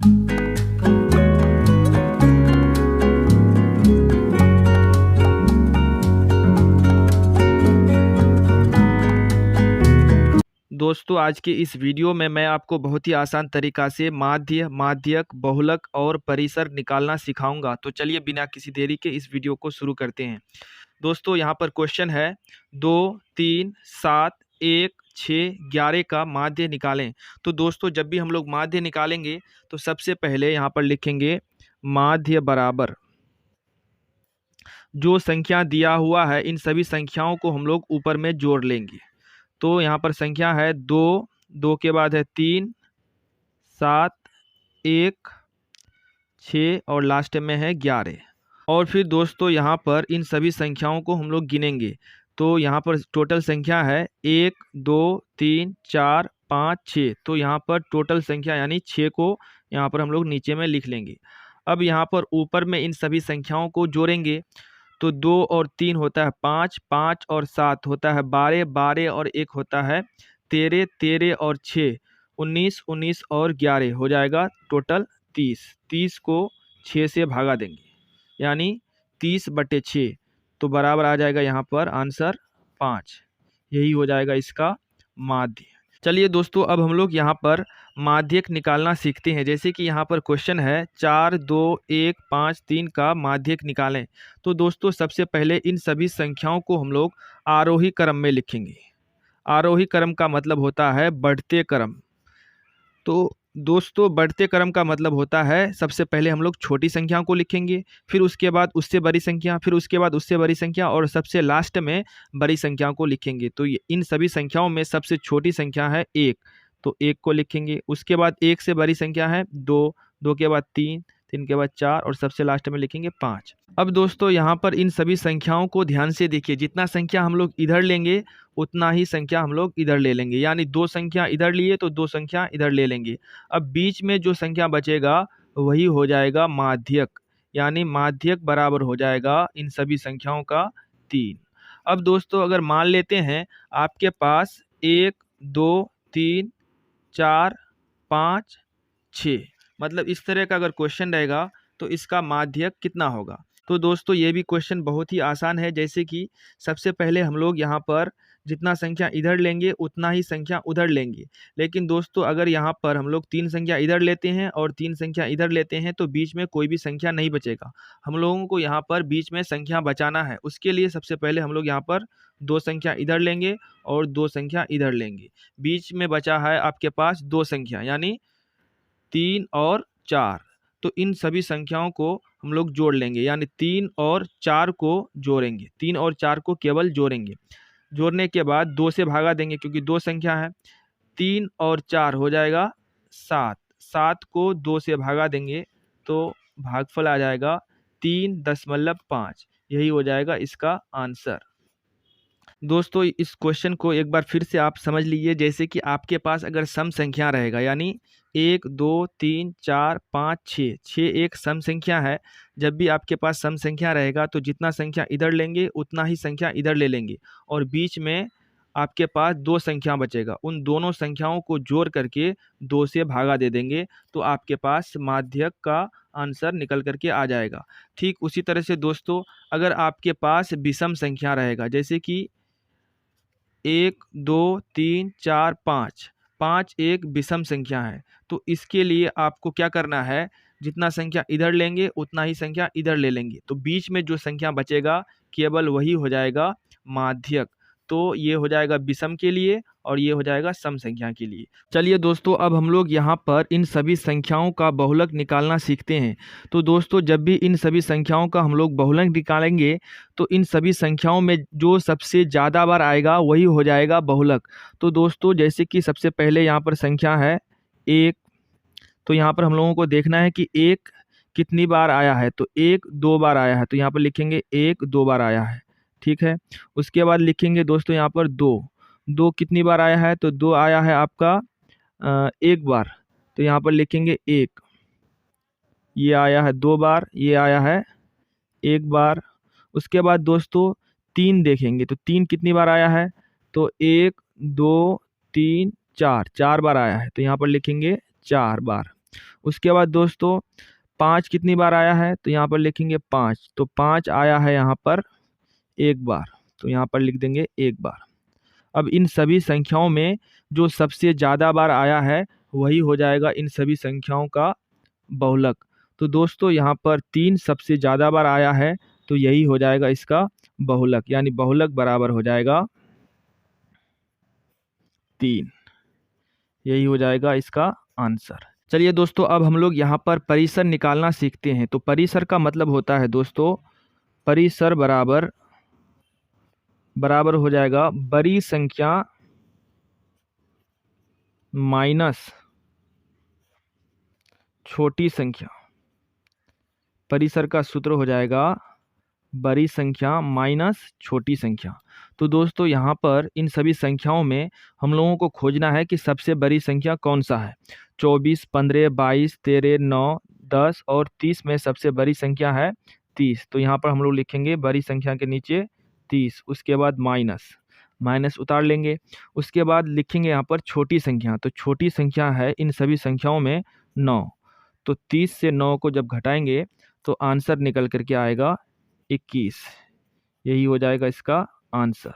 दोस्तों आज के इस वीडियो में मैं आपको बहुत ही आसान तरीका से माध्य, माध्यक, बहुलक और परिसर निकालना सिखाऊंगा। तो चलिए बिना किसी देरी के इस वीडियो को शुरू करते हैं। दोस्तों यहाँ पर क्वेश्चन है 2, 3, 7, 1, 6, 11 का माध्य निकालें। तो दोस्तों जब भी हम लोग माध्य निकालेंगे तो सबसे पहले यहाँ पर लिखेंगे माध्य बराबर जो संख्या दिया हुआ है इन सभी संख्याओं को हम लोग ऊपर में जोड़ लेंगे। तो यहाँ पर संख्या है 2, 2 के बाद है 3, 7, 1, 6 और लास्ट में है 11। और फिर दोस्तों यहाँ पर इन सभी संख्याओं को हम लोग गिनेंगे। तो यहाँ पर टोटल संख्या है 1, 2, 3, 4, 5, 6। तो यहाँ पर टोटल संख्या यानी 6 को यहाँ पर हम लोग नीचे में लिख लेंगे। अब यहाँ पर ऊपर में इन सभी संख्याओं को जोड़ेंगे। तो 2 और 3 होता है 5, 5 और 7 होता है 12, 12 और 1 होता है 13, 13 और 6 19, 19 और 11 हो जाएगा टोटल 30। 30 को 6 से भागा देंगे यानी 30/6। तो बराबर आ जाएगा यहाँ पर आंसर 5। यही हो जाएगा इसका माध्य। चलिए दोस्तों अब हम लोग यहाँ पर माध्यक निकालना सीखते हैं। जैसे कि यहाँ पर क्वेश्चन है 4, 2, 1, 5, 3 का माध्यक निकालें। तो दोस्तों सबसे पहले इन सभी संख्याओं को हम लोग आरोही क्रम में लिखेंगे। आरोही क्रम का मतलब होता है बढ़ते क्रम। तो दोस्तों बढ़ते क्रम का मतलब होता है सबसे पहले हम लोग छोटी संख्या को लिखेंगे, फिर उसके बाद उससे बड़ी संख्या, फिर उसके बाद उससे बड़ी संख्या और सबसे लास्ट में बड़ी संख्या को लिखेंगे। तो ये इन सभी संख्याओं में सबसे छोटी संख्या है 1, तो 1 को लिखेंगे। उसके बाद 1 से बड़ी संख्या है 2, 2 के बाद 3, 3 के बाद 4 और सबसे लास्ट में लिखेंगे 5। अब दोस्तों यहाँ पर इन सभी संख्याओं को ध्यान से देखिए। जितना संख्या हम लोग इधर लेंगे उतना ही संख्या हम लोग इधर ले लेंगे। यानी 2 संख्या इधर लिए तो 2 संख्या इधर ले लेंगे। अब बीच में जो संख्या बचेगा वही हो जाएगा माध्यक। यानी माध्यक बराबर हो जाएगा इन सभी संख्याओं का 3। अब दोस्तों अगर मान लेते हैं आपके पास 1, 2, 3, 4, 5, 6 मतलब इस तरह का अगर क्वेश्चन रहेगा तो इसका माध्यक कितना होगा। तो दोस्तों ये भी क्वेश्चन बहुत ही आसान है। जैसे कि सबसे पहले हम लोग यहाँ पर जितना संख्या इधर लेंगे उतना ही संख्या उधर लेंगे। लेकिन दोस्तों अगर यहाँ पर हम लोग 3 संख्या इधर लेते हैं और 3 संख्या इधर लेते हैं तो बीच में कोई भी संख्या नहीं बचेगा। हम लोगों को यहाँ पर बीच में संख्या बचाना है। उसके लिए सबसे पहले हम लोग यहाँ पर 2 संख्या इधर लेंगे और 2 संख्या इधर लेंगे। बीच में बचा है आपके पास 2 संख्या यानी 3 और 4। तो इन सभी संख्याओं को हम लोग जोड़ लेंगे यानी 3 और 4 को जोड़ेंगे। 3 और 4 को केवल जोड़ेंगे। जोड़ने के बाद 2 से भागा देंगे क्योंकि 2 संख्या है। 3 और 4 हो जाएगा 7। 7 को 2 से भागा देंगे तो भागफल आ जाएगा 3.5। यही हो जाएगा इसका आंसर। दोस्तों इस क्वेश्चन को एक बार फिर से आप समझ लीजिए। जैसे कि आपके पास अगर सम संख्या रहेगा यानी 1, 2, 3, 4, 5, 6, 6 एक सम संख्या है। जब भी आपके पास सम संख्या रहेगा तो जितना संख्या इधर लेंगे उतना ही संख्या इधर ले लेंगे और बीच में आपके पास 2 संख्या बचेगा। उन दोनों संख्याओं को जोड़ करके 2 से भागा दे देंगे तो आपके पास माध्यक का आंसर निकल करके आ जाएगा। ठीक उसी तरह से दोस्तों अगर आपके पास विषम संख्या रहेगा जैसे कि 1, 2, 3, 4, 5, 5 एक विषम संख्या है। तो इसके लिए आपको क्या करना है, जितना संख्या इधर लेंगे उतना ही संख्या इधर ले लेंगे। तो बीच में जो संख्या बचेगा केवल वही हो जाएगा माध्यक। तो ये हो जाएगा विषम के लिए और ये हो जाएगा सम संख्या के लिए। चलिए दोस्तों अब हम लोग यहाँ पर इन सभी संख्याओं का बहुलक निकालना सीखते हैं। तो दोस्तों जब भी इन सभी संख्याओं का हम लोग बहुलक निकालेंगे तो इन सभी संख्याओं में जो सबसे ज़्यादा बार आएगा वही हो जाएगा बहुलक। तो दोस्तों जैसे कि सबसे पहले यहाँ पर संख्या है 1। तो यहाँ पर हम लोगों को देखना है कि 1 कितनी बार आया है। तो 1 2 बार आया है तो यहाँ पर लिखेंगे 1 2 बार आया है। ठीक है। उसके बाद लिखेंगे दोस्तों यहाँ पर 2। 2 कितनी बार आया है तो 2 आया है आपका 1 बार। तो यहाँ पर लिखेंगे 1। ये आया है 2 बार, ये आया है 1 बार। उसके बाद दोस्तों 3 देखेंगे तो 3 कितनी बार आया है तो 1 2 3 4 4 बार आया है। तो यहाँ पर लिखेंगे 4 बार। उसके बाद दोस्तों 5 कितनी बार आया है, तो यहाँ पर लिखेंगे 5, तो 5 आया है यहाँ पर एक बार, तो यहाँ पर लिख देंगे एक बार। अब इन सभी संख्याओं में जो सबसे ज़्यादा बार आया है वही हो जाएगा इन सभी संख्याओं का बहुलक। तो दोस्तों यहाँ पर 3 सबसे ज़्यादा बार आया है, तो यही हो जाएगा इसका बहुलक, यानी बहुलक बराबर हो जाएगा 3। यही हो जाएगा इसका आंसर। चलिए दोस्तों, अब हम लोग यहाँ पर परिसर निकालना सीखते हैं। तो परिसर का मतलब होता है दोस्तों, परिसर बराबर हो जाएगा बड़ी संख्या माइनस छोटी संख्या। परिसर का सूत्र हो जाएगा बड़ी संख्या माइनस छोटी संख्या। तो दोस्तों यहाँ पर इन सभी संख्याओं में हम लोगों को खोजना है कि सबसे बड़ी संख्या कौन सा है। 24, 15, 22, 13, 9, 10 और 30 में सबसे बड़ी संख्या है 30। तो यहाँ पर हम लोग लिखेंगे बड़ी संख्या के नीचे 30, उसके बाद माइनस उतार लेंगे। उसके बाद लिखेंगे यहाँ पर छोटी संख्या। तो छोटी संख्या है इन सभी संख्याओं में 9। तो 30 से 9 को जब घटाएंगे तो आंसर निकल करके आएगा 21। यही हो जाएगा इसका आंसर।